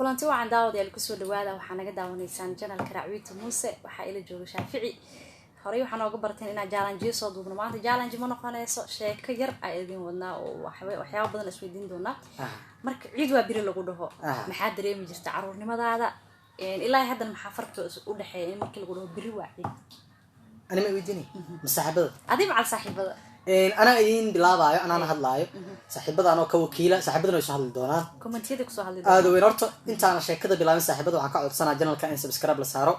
kulanti waxaan daawadayaal kusoo dhawaada waxaan naga daawanaysaan channelka Racwiito Muuse waxa ila jooga Shaafici horey waxaan uga barteen inaan challenge soo duubno maanta challenge ma noqonayso sheeko yar ay idin wadnaa oo waxyaabo badan isweydiin doona marka ciid waa biri lagu dhaho maxaa dareemi jirta caruurnimadaada ilaa hadda maxaa farqi u dhaxeeya markii lagu dhaho biri waa ciid أنا ما يوديني مصاحبة أدي مع صاحبة أنا أين بلابايو أنا هادلايو صاحبة أنا كوكيلة صاحبة نوش هاد الدونات كومنتيدك سو هاد هذا وين أرتو أنت أنا شيء كذا بلامي صاحبة وعن قاعد سنة جنال كائن سبسكرايب لسارو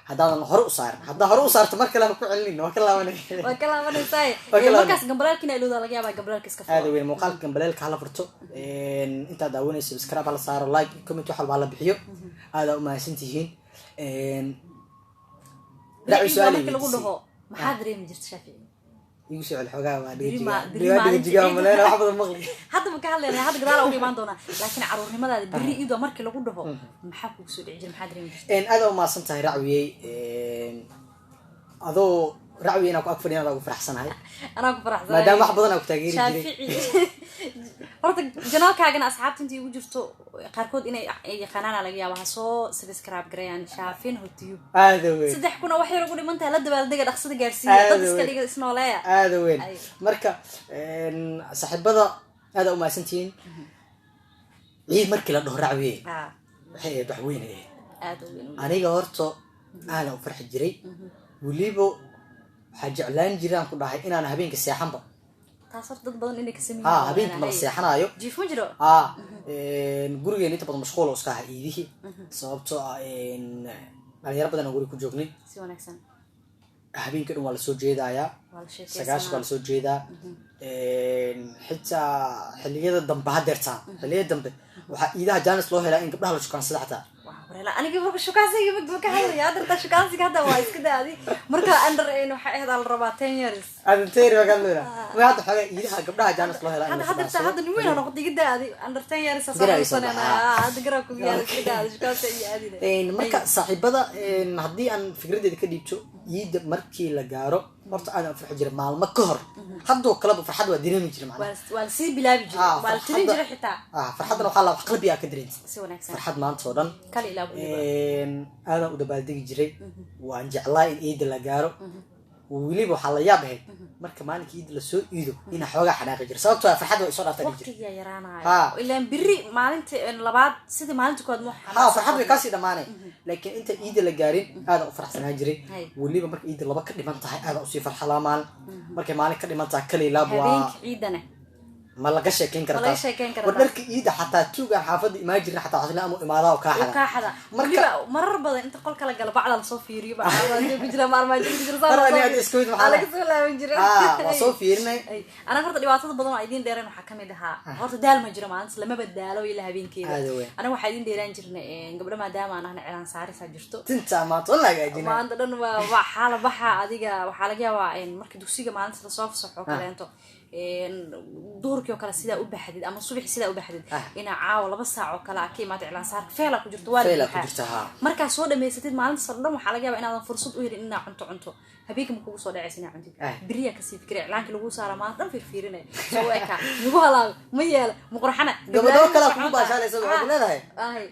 هذا هروق صار هذا هروق صار تمر كلام كعلني وكلام أنا ساي مركز جنبلال كنا إلو ذلك يا با جنبلال كسكفوا هذا وين مقال جنبلال كهلا فرتو أنت داوني سبسكرايب على صار لايك كومنت وحل على بحيو هذا ما سنتيهين لا سؤالي ما حد ريم جرت شافعي يوسف الحقا ما دي جيجا ملينا واحد المغلي حتى ما كان لنا هذا قدر أوكي ما عندنا لكن عرورنimada بري إيده markii lagu dhaho maxaa ku soo dhicin maxaa dareemi jirtay adoo ma santahay Racwiyay adoo Racwiyay inaan ku agfadhiyaan lagu faraxsanahay أنا ku faraxsanahay maadaama wax badan aan ku taageeri jiray horta janaalkaagana asxaabta intii ugu jirto qaarkood inay yaqaanaan laga yaabo soo subscribe gareeyaan shaafin hotiyub aad weyn saddex kuna wax yar ugu dhimantaa la dabaaldega dhaqsada gaarsiiya dad iska dhiga isnooleeya aad weyn marka saaxiibada aad u maasantiin ciid markii la dhaho Racwiyay waxay wax weyn aad weyn aniga horto aan u farxi jiray waliba waxa jeclaan jiraan ku dhahay inaan habeenka seexanba taasoo dad badan inay ka sameeyaan habeenka ma seexanayo jiif ma jiro gurigeena inta badan mashquul oo iska ah iidihi sababtoo ah dhalinyaro badan oo guri ku joognay si wanaagsan habeenka dhan waa la soo jeedayaa sagaash waa la soo jeedaa xitaa xilliyada dambe hadeertaan xilliyada dambe waxaa iidaha jaanis loo helaa in gabdhaha la shukaansada xataa أنا قبل شكاسي قبل كهذا يا درت شكاسي هذا وايد كده هذه مركا أندر إنه هذا الرباطين يرس أندر وقال لنا ما هذا حاجة إيدها قبلها جانس الله لا هذا نوين أنا قلت كده هذه أندر تين يرس أصلا أنا هذا قرأ كل يرس كده هذا شكاسي هذه مركا صاحب هذا هدي أن فكرة كده يبشو يد مركي لجارو مرت أنا في حجر مال مكهر حدو كلاب في حد ودينا نجري معنا والسي بلا بيجري والتري جري حتى فرحد لو حلا قلبي أكدرين سوونك فرحد ما أنت صورن كلي لا أنا ودبالدي جري وأنجع الله إن إيد لجارو ووليبو حلا يابه مركا مالك إيد لسوء إيده هنا حوجة حناقة جري صوت فرحد وإصرار تاني جري وقت يا يرانا إلا بري مالنت لبعض سيد مالنت كود محا فرحد بيكاسي دماني لكن أنت إيد لجارين هذا فرح سنة جري والليبو مركا إيد لبكر اللي منتهي هذا أصيف الحلامال مركا مالك اللي منتهي كلي لابوا هذينك عيدنا ما لقى شيكين كرتا ودرك إيده حتى توجع حافظ ما يجري حتى عشان أمو إمارة وكاحدة مرة بدأ أنت قل كلا قلب على الصوفيري بقى بيجري ما بيجري صار أنا أدي اسكويت على كسر لا بيجري صوفيرنا أنا فرت اللي واصل بدون عيدين ديران وحكمي دها فرت دال مجرى ما أنت لما بدالوا إلا هبين كذا أنا واحدين ديران جرنا قبل ما دام أنا إعلان سعري سجرتو تنتا ما طلع جايين ما عندنا وحالة بحة أديك وحالة جوا مركز دوسيجا ما أنت تصاف صح وكذا أنتو دورك وكلا سيدا وبحدد أما الصبح سيدا وبحدد إن عاو لبس ساعة وكلا كي ما تعلن صار فعلا كجرت والد مركز صودا ميستيد ما عند صدام وحلا جاب إن هذا فرصة وير إن عنتو هبيك مكوب صودا عسنا عندي بريا كسي فكرة إعلان كلو صار ما دم في فيرنا سويكا نقولها ميال مقرحنا قبل ده كلا كوب عشان يسوي عقلنا ده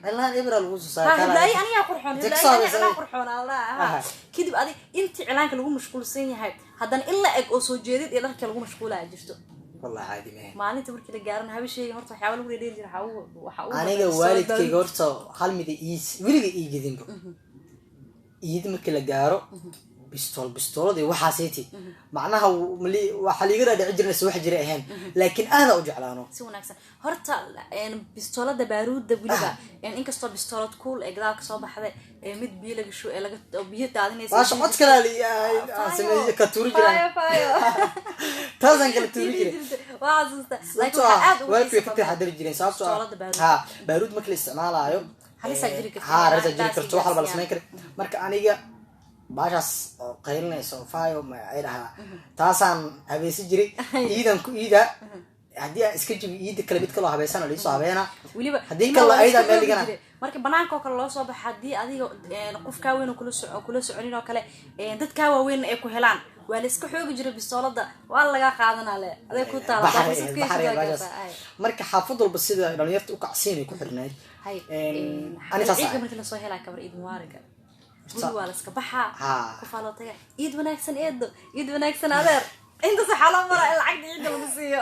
هلا إبرة الوصول صار كلا لا أنا قرحون لا أنا قرحون الله كده بقى أنت إعلان كلو مشغول سيني هاي هذا إلا أوسو جديد إلا كلو مشغولة جشتو والله عادي ما أنت بركي لجارنا هذا الشيء مرت حاول أقول يدير حاول أنا جو والد كي قرصه خال مدي إيس ولقي إيجي دينكو إيد مكي لجارو بستول دي وحاسيتي معناها ملي وحليقة ده عجرنا سوي حجري أهين لكن أنا أجعلانه سو نكسر هرتا يعني بستولة ده بارود ده بيلقى يعني إنك صار بستولة كول إجراك صباح هذا مد بيلقى شو إلقى بيت عادي ناس باش ما تكلا لي سمي كتوري جرا تازن كتوري جرا وعززت لكن حد وقف كتير حد جرين صار ها بارود مكل استعمال عيو رجع جري كرتو حال بس ما يكر مرك أنا باجاس قيلنا سوفايو ما عيرها تاسان أبيس جري إيدن كو إيدا haddii aan iska jibi iida kale mid kaloo habeysana liisoo habeena weliba haddii kale ayada meel dhigana marka banaanka oo kale loo soo baxa haddii adiga qof kaa weyn kula soconin oo kale dad kaa waaweyn ay ku helaan waa la iska xoogi jiray bistoolada waa laga qaadanaa le aday ku taala marka xaafad walba sida dhalinyarta u kacsiin ay ku xirnayd ciidka markii lasoo helaa kabar ciid mubaaraga guri waa la iska baxaa ku faaloo taga ciid wanaagsan eedo ciid wanaagsan adeer inta saxalo mara lacag ciidda lagu siiyo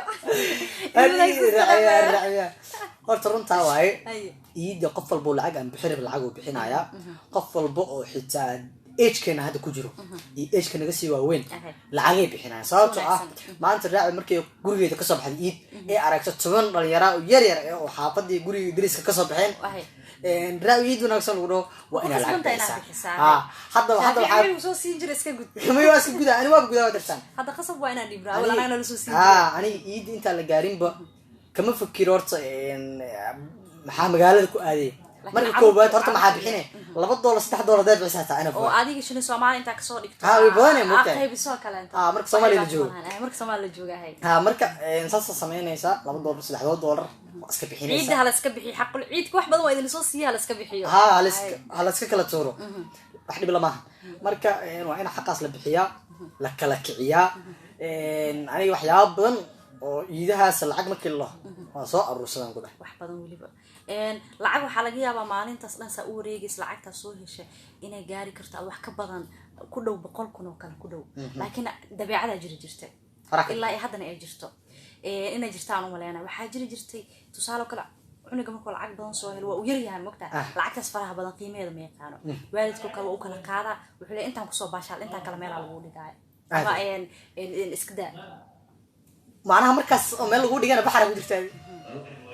horta runtaa waaye ciidda qof walba lacag aan bixin lacag uu bixinayaa qof walba oo xitaa age-keena hadda ku jiro iyo age-ka naga sii waaweyn lacagay bixinayaan sababtoo ah maanta raaci markay gurigeeda kasoo baxday ciid ee aragto 10 dhalinyaro yar yar oo xaafadii guriga dariska kasoo baxeen raaci ciid wanaagsan lagu dhaho waa inaa lacag bixisaa hadda waxaa soo siin jiray iska gud kamay waa iska gudaa ani waa gudaa dartaan hadda qasab waa inaan dhibraa wala anaga la soo siin jiray ani ciid inta la gaarinba kama fikir horta maxaa magaalada ku aaday marka koobaad horta maxaa bixinay $2 $3 deed bixisa taa oo adiga shilin Soomaali inta ka soo dhigto way badanay marka qaybisoo kale inta marka Soomaali la joogo marka Soomaali la joogo hay marka saas sameynaysa $2 $3 iska bixinaysa ciid hala iska bixi xaqul ciidku wax badan waa idin soo siiyaa hala iska bixiyo hala iska kala tuuro wax dhib lama marka waa in xaqaas la bixiyaa la kala kiciyaa aniga waxyaabo badan oo ciidahaas lacag ma kilo waa soo aruursadaan ku dhax wax badan waliba lacag waxa laga yaabaa maalintaas dhan saa u wareegis lacagta soo heshay inay gaari karto wax ka badan ku dhow 100,000 oo kale ku dhow laakiin dabeecada jirta ilaa haddana ay jirto inay jirtaan uma leena waxa jirtay tusaale kale cuniga markuu lacag badan soo helo waa u yaryahay mogta lacagtaas faraha badan qiimaheeda ma yaqaano waalidku kale uu kala qaada wuxuu leeyahay intaan ku soo baashaal intaan kala meel lagu dhigaay ama iska daa macnaha markaas meel lagu dhigana baxar ku jirtaa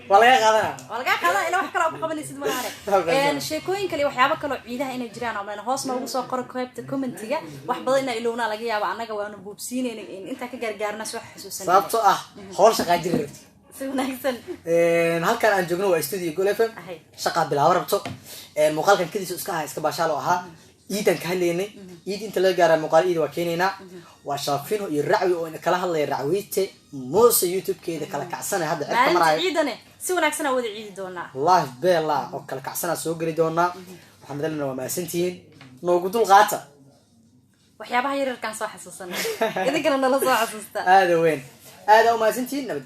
wala qaadana ila wax kale oo qabanaysid ma lahayn sheekooyin kale waxyaabo kale oo ciidaha inay jiraan oo meena hoos noogu soo qoro qaybta commentiga wax badan inay ilowna laga yaabo anaga waanu buubsiinayna inta ka gargaarna soo xasuusanay sababtoo ah hool shaqaa jiray si wanaagsan halkan aan joogno waa studio Gool FM shaqa bilaab rabto muuqaalkan kadiis iska baashaalo ahaa ciidan ka hadlaynay ciid inta la gaaray muuqaal ciid waa keenayna waa shaafino iyo racwi oo kala hadlay racwiite moose YouTube-keeda kala kacsanay hadda cirka maraayo ciidane si wanaagsan wada ciidi doonaa live bella oo kala kacsana soo gali doonaa waxaan madalna waa maasantiin noogu dul qaata waxyaabaha yaryarkan soo xasuusanay idinkana nala soo xasuusta aad weyn aad u maasantiin nabad